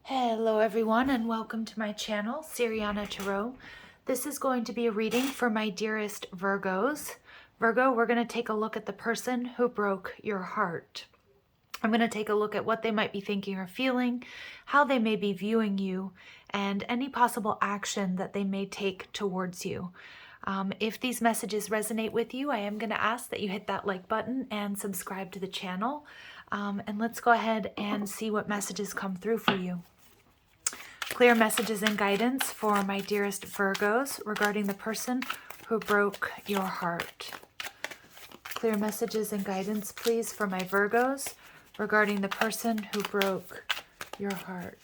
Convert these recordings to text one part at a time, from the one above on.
Hello everyone and welcome to my channel, Siriana Tarot. This is going to be a reading for my dearest Virgos. Virgo, we're going to take a look at the person who broke your heart. I'm going to take a look at what they might be thinking or feeling, how they may be viewing you, and any possible action that they may take towards you. If these messages resonate with you, I am going to ask that you hit that like button and subscribe to the channel. And let's go ahead and see what messages come through for you. Clear messages and guidance for my dearest Virgos regarding the person who broke your heart. Clear messages and guidance, please, for my Virgos regarding the person who broke your heart.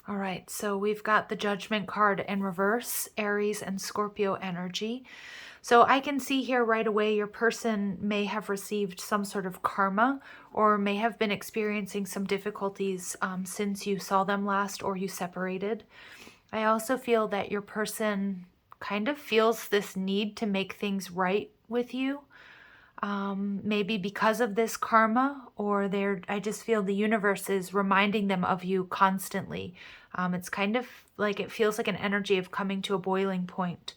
All right, so we've got the Judgment card in reverse, Aries and Scorpio energy. So I can see here right away your person may have received some sort of karma or may have been experiencing some difficulties since you saw them last or you separated. I also feel that your person kind of feels this need to make things right with you. Maybe because of this karma, or I just feel the universe is reminding them of you constantly. It's kind of like it feels like an energy of coming to a boiling point.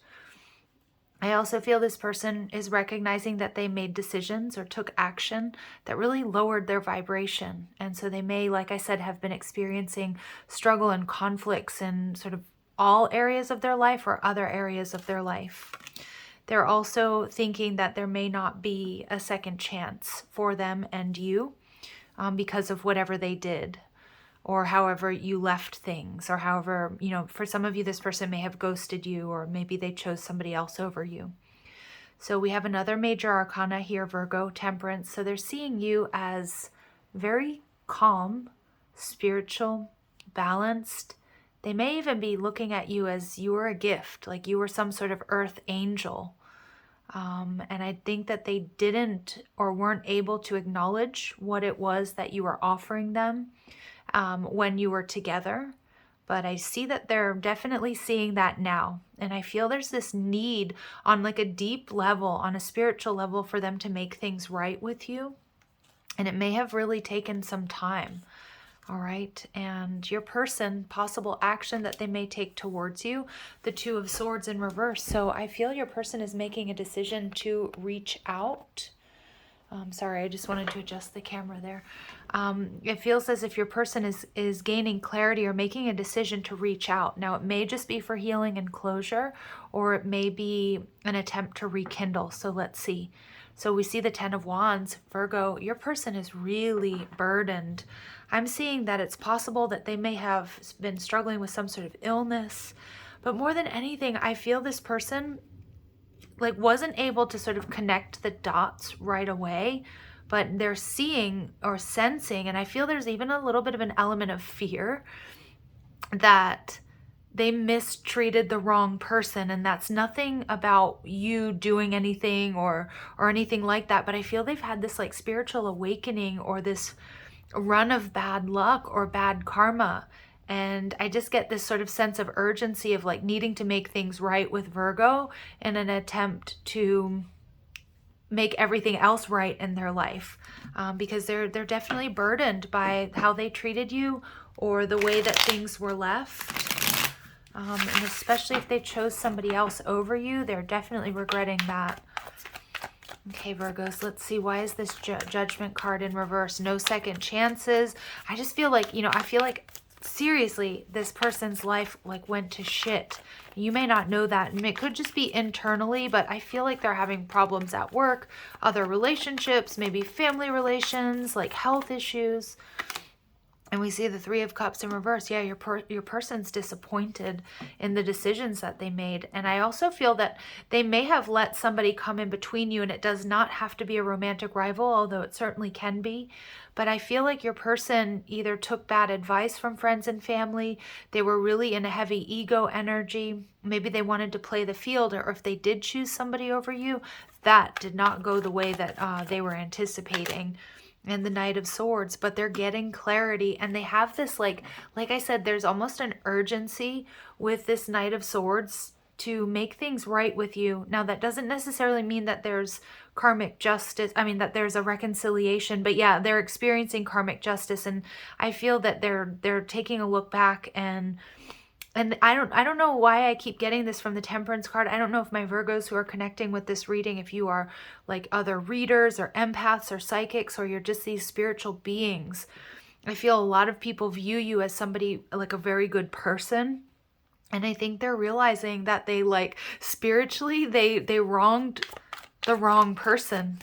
I also feel this person is recognizing that they made decisions or took action that really lowered their vibration. And so they may, like I said, have been experiencing struggle and conflicts in sort of all areas of their life or other areas of their life. They're also thinking that there may not be a second chance for them and you because of whatever they did, or however you left things, or however, for some of you, this person may have ghosted you, or maybe they chose somebody else over you. So we have another major arcana here, Virgo, Temperance. So they're seeing you as very calm, spiritual, balanced. They may even be looking at you as you were a gift, like you were some sort of earth angel. And I think that they didn't or weren't able to acknowledge what it was that you were offering them when you were together. But I see that they're definitely seeing that now. And I feel there's this need on like a deep level, on a spiritual level, for them to make things right with you. And it may have really taken some time. All right, and your person, possible action that they may take towards you, the Two of Swords in reverse. So I feel your person is making a decision to reach out. Sorry, I just wanted to adjust the camera there. It feels as if your person is gaining clarity or making a decision to reach out. Now, it may just be for healing and closure, or it may be an attempt to rekindle. So let's see. So we see the Ten of Wands. Virgo, your person is really burdened. I'm seeing that it's possible that they may have been struggling with some sort of illness. But more than anything, I feel this person wasn't able to sort of connect the dots right away, but they're seeing or sensing, and I feel there's even a little bit of an element of fear that they mistreated the wrong person. And that's nothing about you doing anything or anything like that, but I feel they've had this like spiritual awakening or this run of bad luck or bad karma. And I just get this sort of sense of urgency of like needing to make things right with Virgo in an attempt to make everything else right in their life, because they're definitely burdened by how they treated you or the way that things were left. And especially if they chose somebody else over you, they're definitely regretting that. Okay, Virgos, let's see. Why is this Judgment card in reverse? No second chances. I just feel like, I feel like seriously, this person's life went to shit. You may not know that, and it could just be internally, but I feel like they're having problems at work, other relationships, maybe family relations, like health issues. And we see the Three of Cups in reverse. Yeah, your person's disappointed in the decisions that they made. And I also feel that they may have let somebody come in between you, and it does not have to be a romantic rival, although it certainly can be. But I feel like your person either took bad advice from friends and family, they were really in a heavy ego energy, maybe they wanted to play the field, or if they did choose somebody over you, that did not go the way that they were anticipating. And the Knight of Swords, but they're getting clarity, and they have this like I said, there's almost an urgency with this Knight of Swords to make things right with you. Now, that doesn't necessarily mean that there's karmic justice. I mean, that there's a reconciliation, but yeah, they're experiencing karmic justice. And I feel that they're taking a look back, and I don't know why I keep getting this from the Temperance card. I don't know if my Virgos who are connecting with this reading, if you are like other readers or empaths or psychics, or you're just these spiritual beings. I feel a lot of people view you as somebody, like a very good person. And I think they're realizing that they, like, spiritually, they wronged the wrong person.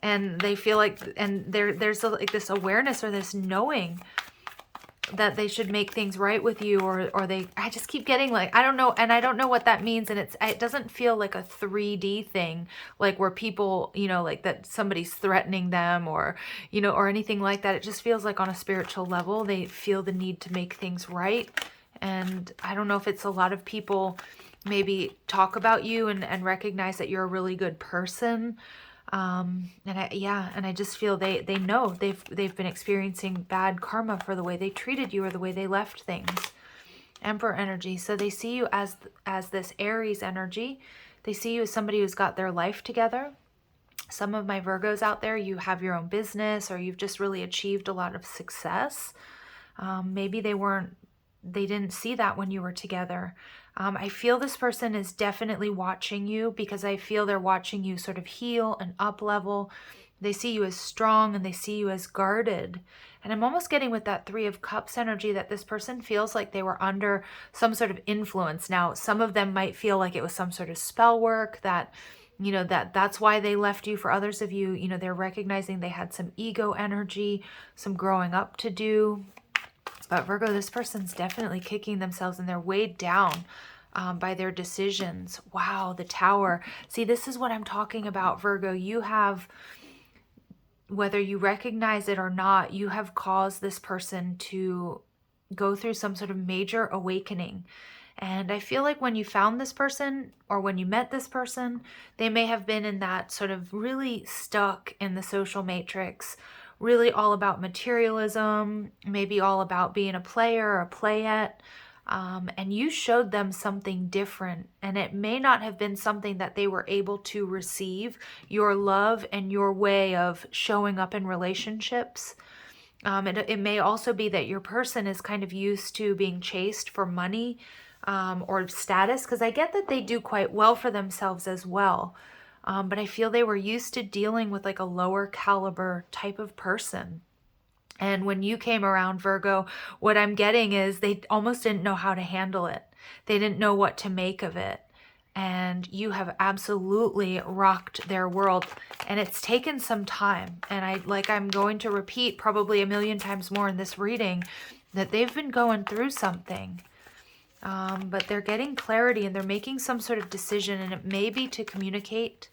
And they feel like, and there's like this awareness or this knowing that they should make things right with you, or I just keep getting, like, I don't know, and I don't know what that means, and it doesn't feel like a 3D thing, like where people, you know, like that somebody's threatening them, or, you know, or anything like that. It just feels like on a spiritual level they feel the need to make things right. And I don't know if it's a lot of people maybe talk about you and recognize that you're a really good person. And I just feel they know they've been experiencing bad karma for the way they treated you or the way they left things. Emperor energy. So they see you as this Aries energy. They see you as somebody who's got their life together. Some of my Virgos out there, you have your own business, or you've just really achieved a lot of success. Maybe they didn't see that when you were together. I feel this person is definitely watching you, because I feel they're watching you sort of heal and up level. They see you as strong, and they see you as guarded. And I'm almost getting with that 3 of Cups energy that this person feels like they were under some sort of influence. Now, some of them might feel like it was some sort of spell work that, you know, that's why they left you. For others of you, you know, they're recognizing they had some ego energy, some growing up to do. But Virgo, this person's definitely kicking themselves, and they're weighed down by their decisions. Wow, the Tower. See, this is what I'm talking about, Virgo. You have, whether you recognize it or not, you have caused this person to go through some sort of major awakening. And I feel like when you found this person, or when you met this person, they may have been in that sort of really stuck in the social matrix, really all about materialism, maybe all about being a player or a playette. And you showed them something different, and it may not have been something that they were able to receive, your love and your way of showing up in relationships. It may also be that your person is kind of used to being chased for money or status, because I get that they do quite well for themselves as well. But I feel they were used to dealing with like a lower caliber type of person. And when you came around, Virgo, what I'm getting is they almost didn't know how to handle it. They didn't know what to make of it. And you have absolutely rocked their world. And it's taken some time. And I'm going to repeat probably a million times more in this reading that they've been going through something. But they're getting clarity, and they're making some sort of decision, and it may be to communicate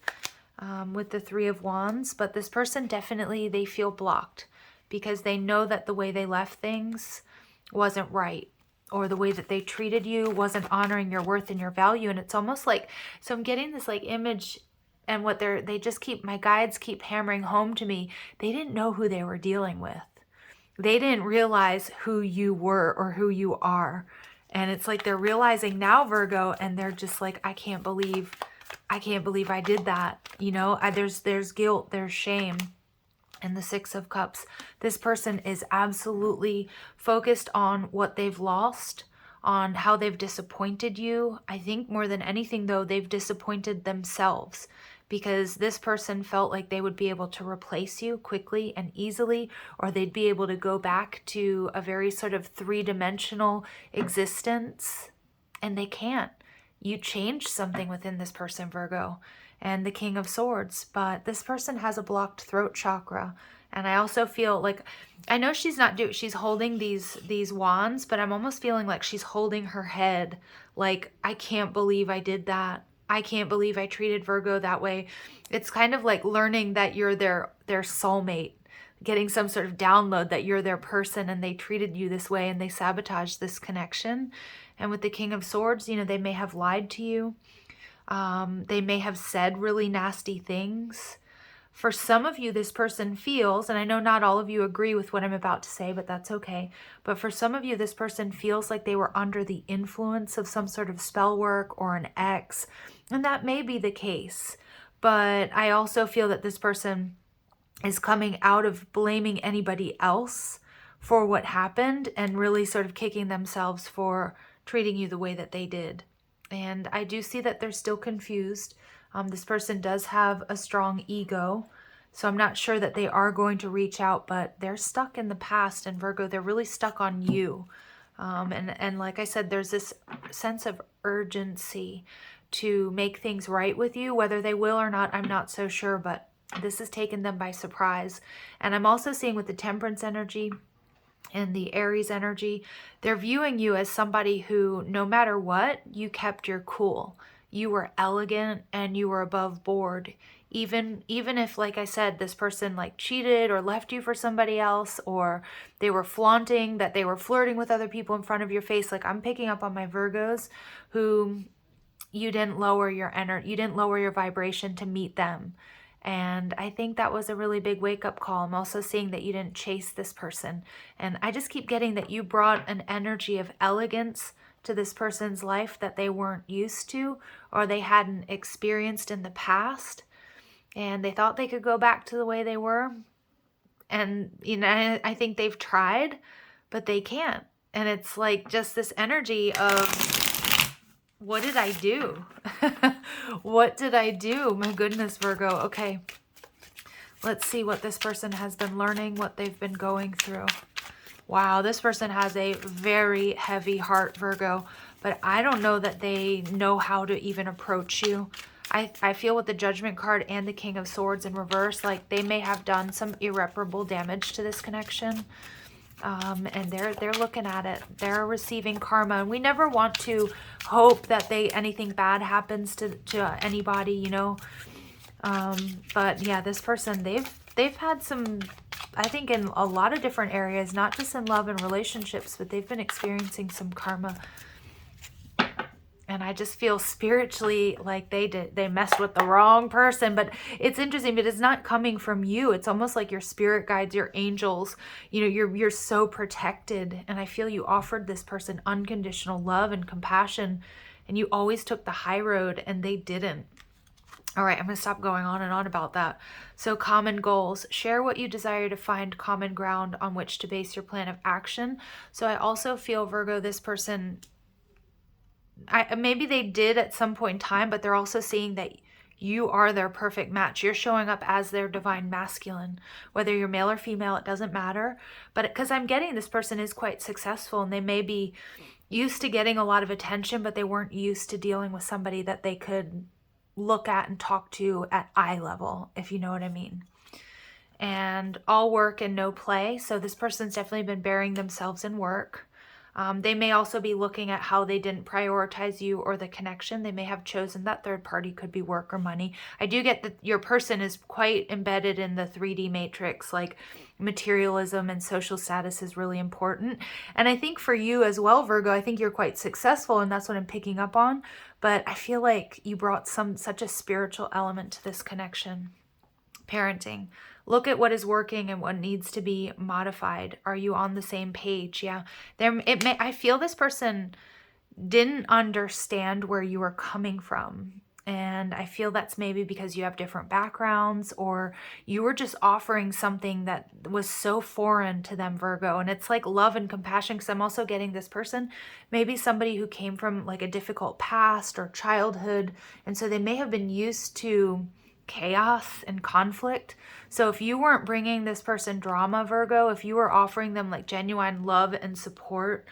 with the 3 of Wands. But this person definitely, they feel blocked, because they know that the way they left things wasn't right, or the way that they treated you wasn't honoring your worth and your value. And it's almost like, so I'm getting this like image, and what they just keep, my guides keep hammering home to me, they didn't know who they were dealing with. They didn't realize who you were or who you are. And it's like they're realizing now, Virgo, and they're just like, I can't believe I did that. You know, there's guilt, there's shame. And the 6 of Cups, this person is absolutely focused on what they've lost, on how they've disappointed you. I think more than anything, though, they've disappointed themselves, because this person felt like they would be able to replace you quickly and easily, or they'd be able to go back to a very sort of 3-dimensional existence, and they can't. You changed something within this person, Virgo, and the King of Swords, but this person has a blocked throat chakra. And I also feel like, I know she's holding these wands, but I'm almost feeling like she's holding her head, like, I can't believe I did that. I can't believe I treated Virgo that way. It's kind of like learning that you're their soulmate, getting some sort of download that you're their person, and they treated you this way, and they sabotaged this connection. And with the King of Swords, you know, they may have lied to you. They may have said really nasty things. For some of you, this person feels, and I know not all of you agree with what I'm about to say, but that's okay. But for some of you, this person feels like they were under the influence of some sort of spell work or an ex. And that may be the case. But I also feel that this person is coming out of blaming anybody else for what happened and really sort of kicking themselves for treating you the way that they did. And I do see that they're still confused. This person does have a strong ego, so I'm not sure that they are going to reach out, but they're stuck in the past. And Virgo, they're really stuck on you. And like I said, there's this sense of urgency to make things right with you. Whether they will or not, I'm not so sure, but this has taken them by surprise. And I'm also seeing with the Temperance energy and the Aries energy, they're viewing you as somebody who, no matter what, you kept your cool. You were elegant and you were above board. Even if, like I said, this person like cheated or left you for somebody else, or they were flaunting that they were flirting with other people in front of your face. Like, I'm picking up on my Virgos who you didn't lower your energy, you didn't lower your vibration to meet them. And I think that was a really big wake-up call. I'm also seeing that you didn't chase this person. And I just keep getting that you brought an energy of elegance to this person's life that they weren't used to or they hadn't experienced in the past. And they thought they could go back to the way they were. And, you know, I think they've tried, but they can't. And it's like just this energy of, what did I do? What did I do? My goodness, Virgo. Okay. Let's see what this person has been learning, what they've been going through. Wow, this person has a very heavy heart, Virgo, but I don't know that they know how to even approach you. I feel with the Judgment card and the King of Swords in reverse, like they may have done some irreparable damage to this connection. And they're looking at it. They're receiving karma. And we never want to hope that anything bad happens to anybody, you know. But yeah, this person, they've had some, I think, in a lot of different areas, not just in love and relationships, but they've been experiencing some karma. And I just feel spiritually like they messed with the wrong person. But it's interesting, but it's not coming from you. It's almost like your spirit guides, your angels, you know, you're so protected. And I feel you offered this person unconditional love and compassion, and you always took the high road and they didn't. All right, I'm going to stop going on and on about that. So common goals. Share what you desire to find common ground on which to base your plan of action. So I also feel, Virgo, this person, maybe they did at some point in time, but they're also seeing that you are their perfect match. You're showing up as their divine masculine. Whether you're male or female, it doesn't matter. But because I'm getting this person is quite successful, and they may be used to getting a lot of attention, but they weren't used to dealing with somebody that they could look at and talk to at eye level, if you know what I mean. And all work and no play. So this person's definitely been burying themselves in work. They may also be looking at how they didn't prioritize you or the connection. They may have chosen that third party, could be work or money. I do get that your person is quite embedded in the 3D matrix, like materialism and social status is really important. And I think for you as well, Virgo, I think you're quite successful, and that's what I'm picking up on. But I feel like you brought such a spiritual element to this connection. Parenting. Look at what is working and what needs to be modified. Are you on the same page? Yeah. I feel this person didn't understand where you were coming from. And I feel that's maybe because you have different backgrounds, or you were just offering something that was so foreign to them, Virgo. And it's like love and compassion, because I'm also getting this person, maybe somebody who came from like a difficult past or childhood. And so they may have been used to chaos and conflict. So if you weren't bringing this person drama, Virgo, if you were offering them like genuine love and support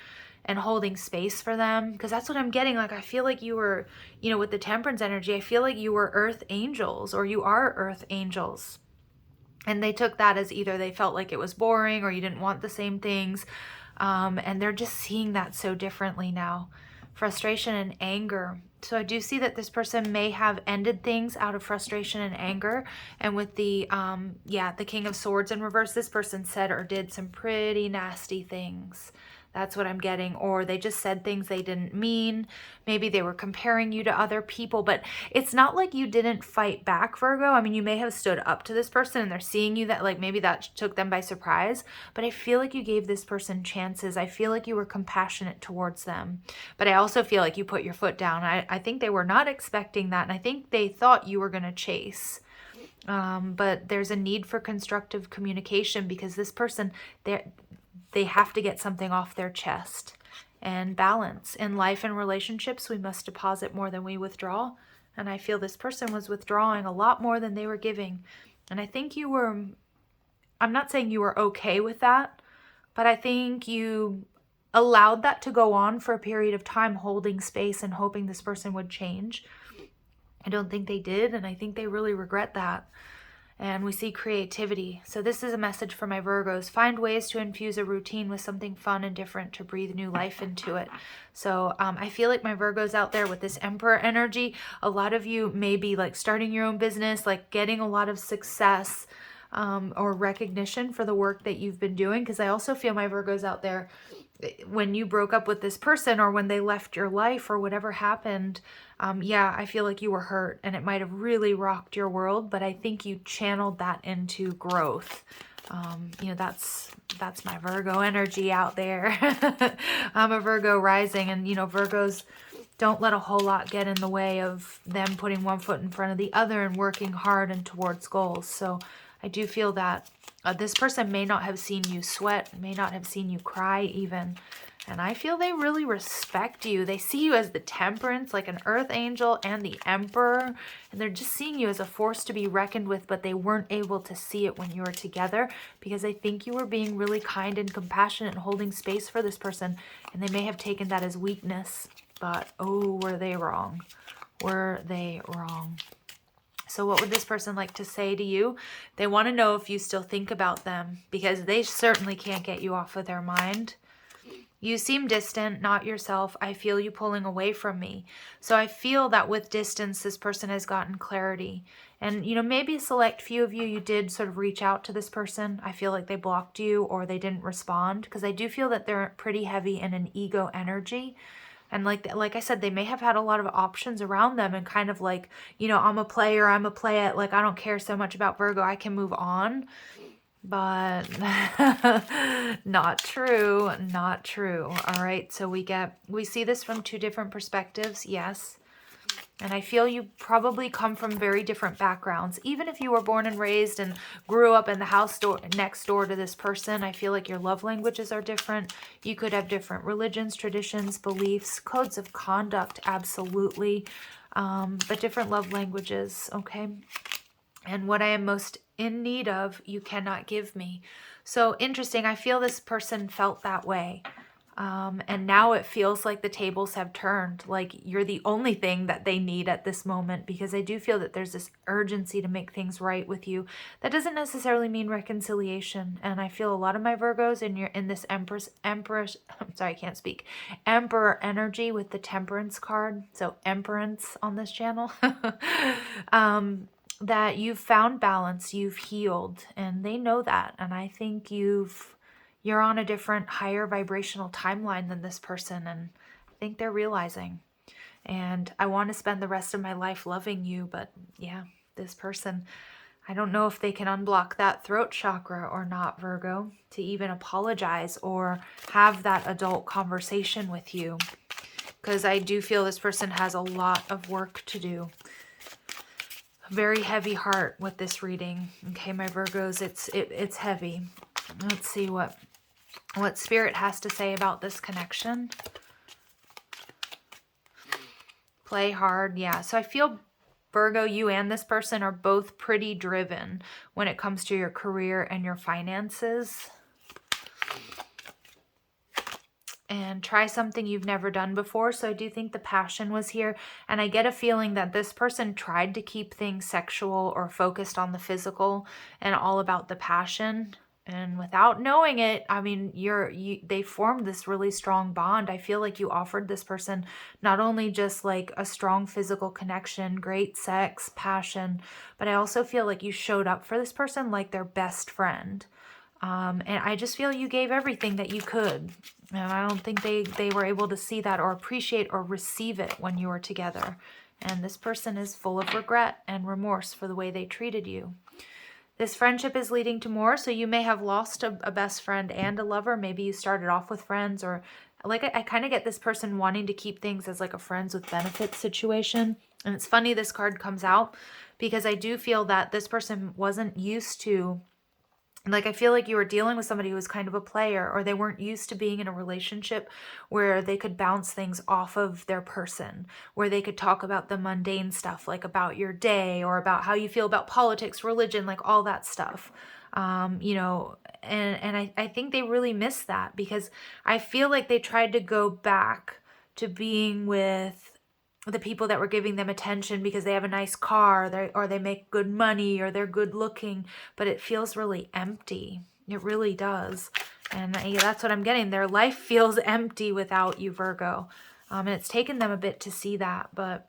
and holding space for them, because that's what I'm getting. Like, I feel like you were, you know, with the Temperance energy, I feel like you were earth angels, or you are earth angels. And they took that as either they felt like it was boring or you didn't want the same things. And they're just seeing that so differently now. Frustration and anger. So I do see that this person may have ended things out of frustration and anger. And with the, the King of Swords in reverse, this person said or did some pretty nasty things That's what I'm getting. Or they just said things they didn't mean. Maybe they were comparing you to other people, but it's not like you didn't fight back, Virgo. I mean, you may have stood up to this person and they're seeing you, that like maybe that took them by surprise, but I feel like you gave this person chances. I feel like you were compassionate towards them, but I also feel like you put your foot down. I think they were not expecting that, and I think they thought you were going to chase. But there's a need for constructive communication because this person, they have to get something off their chest. And balance. In life and relationships, we must deposit more than we withdraw. And I feel this person was withdrawing a lot more than they were giving. And I think you were, I'm not saying you were okay with that, but I think you allowed that to go on for a period of time, holding space and hoping this person would change. I don't think they did, and I think they really regret that. And we see creativity. So this is a message for my Virgos. Find ways to infuse a routine with something fun and different to breathe new life into it. So I feel like my Virgos out there with this Emperor energy, a lot of you may be like starting your own business, like getting a lot of success or recognition for the work that you've been doing. Because I also feel my Virgos out there, when you broke up with this person or when they left your life or whatever happened, yeah, I feel like you were hurt and it might have really rocked your world, but I think you channeled that into growth. You know, that's my Virgo energy out there. I'm a Virgo rising, and, you know, Virgos don't let a whole lot get in the way of them putting one foot in front of the other and working hard and towards goals. So I do feel that this person may not have seen you sweat, may not have seen you cry even. And I feel they really respect you. They see you as the Temperance, like an Earth Angel, and the Emperor. And they're just seeing you as a force to be reckoned with, but they weren't able to see it when you were together because I think you were being really kind and compassionate and holding space for this person. And they may have taken that as weakness. But, oh, were they wrong? Were they wrong? So what would this person like to say to you? They want to know if you still think about them because they certainly can't get you off of their mind. You seem distant, not yourself. I feel you pulling away from me. So I feel that with distance, this person has gotten clarity. And, you know, maybe a select few of you, you did sort of reach out to this person. I feel like they blocked you or they didn't respond because I do feel that they're pretty heavy in an ego energy. And like I said, they may have had a lot of options around them and kind of like, you know, I'm a player, I'm a play it. Like, I don't care so much about Virgo. I can move on. But not true, not true. All right, so we see this from two different perspectives, yes. And I feel you probably come from very different backgrounds. Even if you were born and raised and grew up in the house next door to this person, I feel like your love languages are different. You could have different religions, traditions, beliefs, codes of conduct, absolutely. But different love languages, okay? And what I am most in need of, you cannot give me. So interesting. I feel this person felt that way. And now it feels like the tables have turned. Like you're the only thing that they need at this moment, because I do feel that there's this urgency to make things right with you. That doesn't necessarily mean reconciliation. And I feel a lot of my Virgos in this Empress, I'm sorry, I can't speak. Emperor energy with the Temperance card. So Emperance on this channel. That you've found balance, you've healed, and they know that. And I think you're on a different, higher vibrational timeline than this person, and I think they're realizing. And I want to spend the rest of my life loving you, but yeah, this person, I don't know if they can unblock that throat chakra or not, Virgo, to even apologize or have that adult conversation with you, because I do feel this person has a lot of work to do. Very heavy heart with this reading. Okay, my Virgos, it's heavy. Let's see what Spirit has to say about this connection. Play hard. Yeah, so I feel, Virgo, you and this person are both pretty driven when it comes to your career and your finances. And try something you've never done before. So I do think the passion was here. And I get a feeling that this person tried to keep things sexual or focused on the physical and all about the passion. And without knowing it, I mean, they formed this really strong bond. I feel like you offered this person not only just like a strong physical connection, great sex, passion, but I also feel like you showed up for this person like their best friend. And I just feel you gave everything that you could. And I don't think they were able to see that or appreciate or receive it when you were together. And this person is full of regret and remorse for the way they treated you. This friendship is leading to more, so you may have lost a best friend and a lover. Maybe you started off with friends, or like I kind of get this person wanting to keep things as like a friends with benefits situation. And it's funny this card comes out because I do feel that this person wasn't used to, like, I feel like you were dealing with somebody who was kind of a player, or they weren't used to being in a relationship where they could bounce things off of their person, where they could talk about the mundane stuff, like about your day or about how you feel about politics, religion, like all that stuff. You know, and I think they really miss that, because I feel like they tried to go back to being with the people that were giving them attention because they have a nice car, or they make good money, or they're good looking, but it feels really empty. It really does. And that's what I'm getting. Their life feels empty without you, Virgo. And it's taken them a bit to see that. But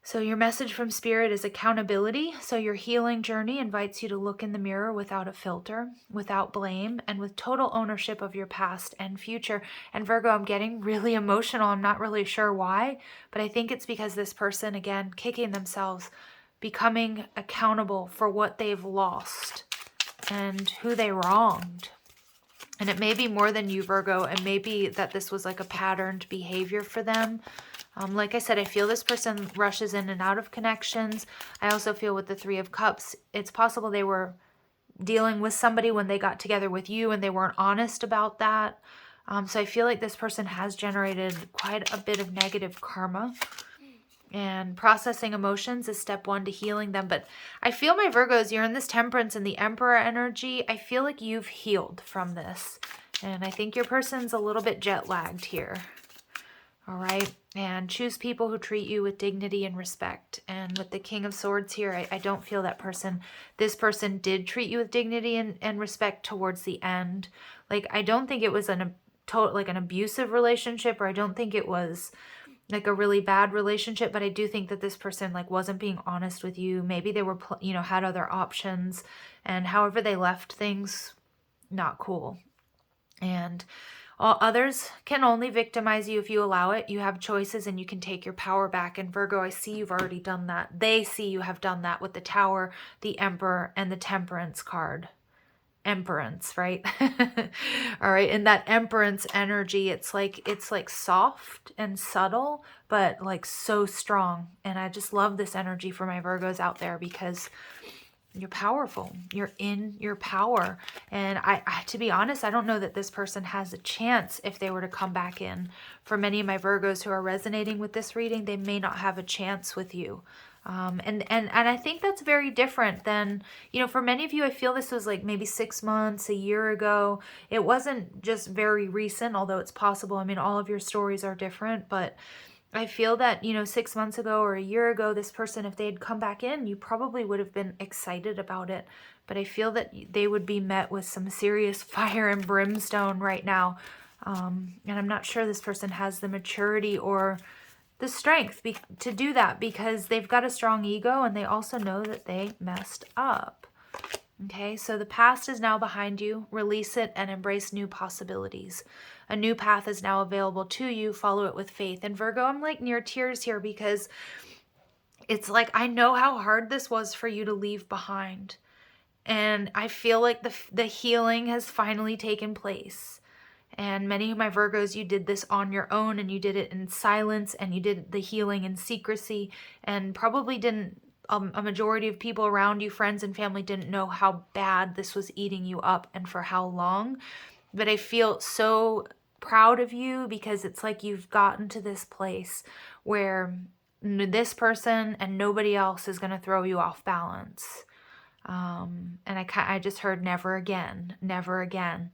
so your message from Spirit is accountability. So your healing journey invites you to look in the mirror without a filter, without blame, and with total ownership of your past and future. And Virgo, I'm getting really emotional. I'm not really sure why, but I think it's because this person, again, kicking themselves, becoming accountable for what they've lost and who they wronged. And it may be more than you, Virgo, and maybe that this was like a patterned behavior for them. Like I said, I feel this person rushes in and out of connections. I also feel with the Three of Cups, it's possible they were dealing with somebody when they got together with you and they weren't honest about that. So I feel like this person has generated quite a bit of negative karma. And processing emotions is step one to healing them. But I feel, my Virgos, you're in this Temperance and the Emperor energy. I feel like you've healed from this. And I think your person's a little bit jet lagged here. All right. And choose people who treat you with dignity and respect. And with the King of Swords here, I don't feel that person. This person did treat you with dignity and respect towards the end. Like, I don't think it was an abusive relationship, or I don't think it was like a really bad relationship, but I do think that this person like wasn't being honest with you. Maybe they were, had other options, and however they left things, not cool. And all others can only victimize you if you allow it. You have choices and you can take your power back. And Virgo, I see you've already done that. They see you have done that with the Tower, the Emperor, and the Temperance card. Emperance, right? All right. And that Emperance energy, it's like soft and subtle, but like so strong. And I just love this energy for my Virgos out there, because you're powerful. You're in your power. And I to be honest, I don't know that this person has a chance if they were to come back in. For many of my Virgos who are resonating with this reading, they may not have a chance with you. And I think that's very different than, for many of you, I feel this was like maybe 6 months, a year ago. It wasn't just very recent, although it's possible. I mean, all of your stories are different, but I feel that, 6 months ago or a year ago, this person, if they had come back in, you probably would have been excited about it. But I feel that they would be met with some serious fire and brimstone right now. And I'm not sure this person has the maturity or the strength to do that, because they've got a strong ego and they also know that they messed up. Okay, so the past is now behind you. Release it and embrace new possibilities. A new path is now available to you. Follow it with faith. And Virgo, I'm like near tears here, because it's like, I know how hard this was for you to leave behind. And I feel like the healing has finally taken place. And many of my Virgos, you did this on your own, and you did it in silence, and you did the healing in secrecy, and probably didn't, a majority of people around you, friends and family, didn't know how bad this was eating you up and for how long. But I feel so proud of you, because it's like you've gotten to this place where this person and nobody else is going to throw you off balance. And I just heard never again, never again.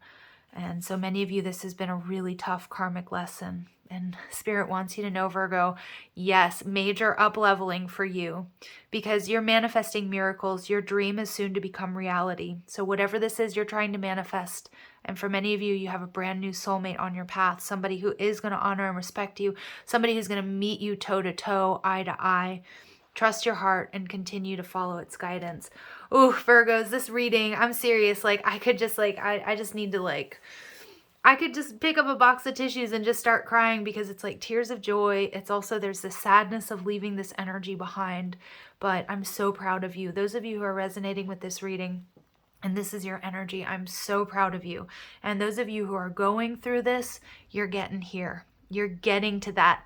And so many of you, this has been a really tough karmic lesson. And Spirit wants you to know, Virgo, yes, major up-leveling for you, because you're manifesting miracles. Your dream is soon to become reality. So whatever this is you're trying to manifest, and for many of you, you have a brand new soulmate on your path, somebody who is going to honor and respect you, somebody who's going to meet you toe-to-toe, eye-to-eye. Trust your heart and continue to follow its guidance. Ooh, Virgos, this reading, I'm serious. Like, I could just, like, I just need to, like, I could just pick up a box of tissues and just start crying, because it's like tears of joy. It's also, there's the sadness of leaving this energy behind. But I'm so proud of you. Those of you who are resonating with this reading, and this is your energy, I'm so proud of you. And those of you who are going through this, you're getting here. You're getting to that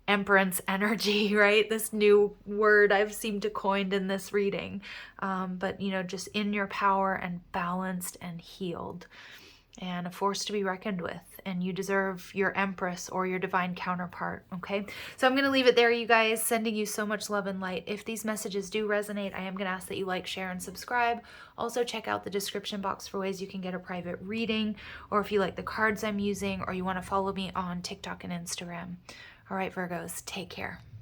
Empress energy, right? This new word I've seemed to coined in this reading. But, you know, just in your power and balanced and healed and a force to be reckoned with. And you deserve your Empress or your divine counterpart, okay? So I'm going to leave it there, you guys. Sending you so much love and light. If these messages do resonate, I am going to ask that you like, share, and subscribe. Also, check out the description box for ways you can get a private reading, or if you like the cards I'm using, or you want to follow me on TikTok and Instagram. All right, Virgos, take care.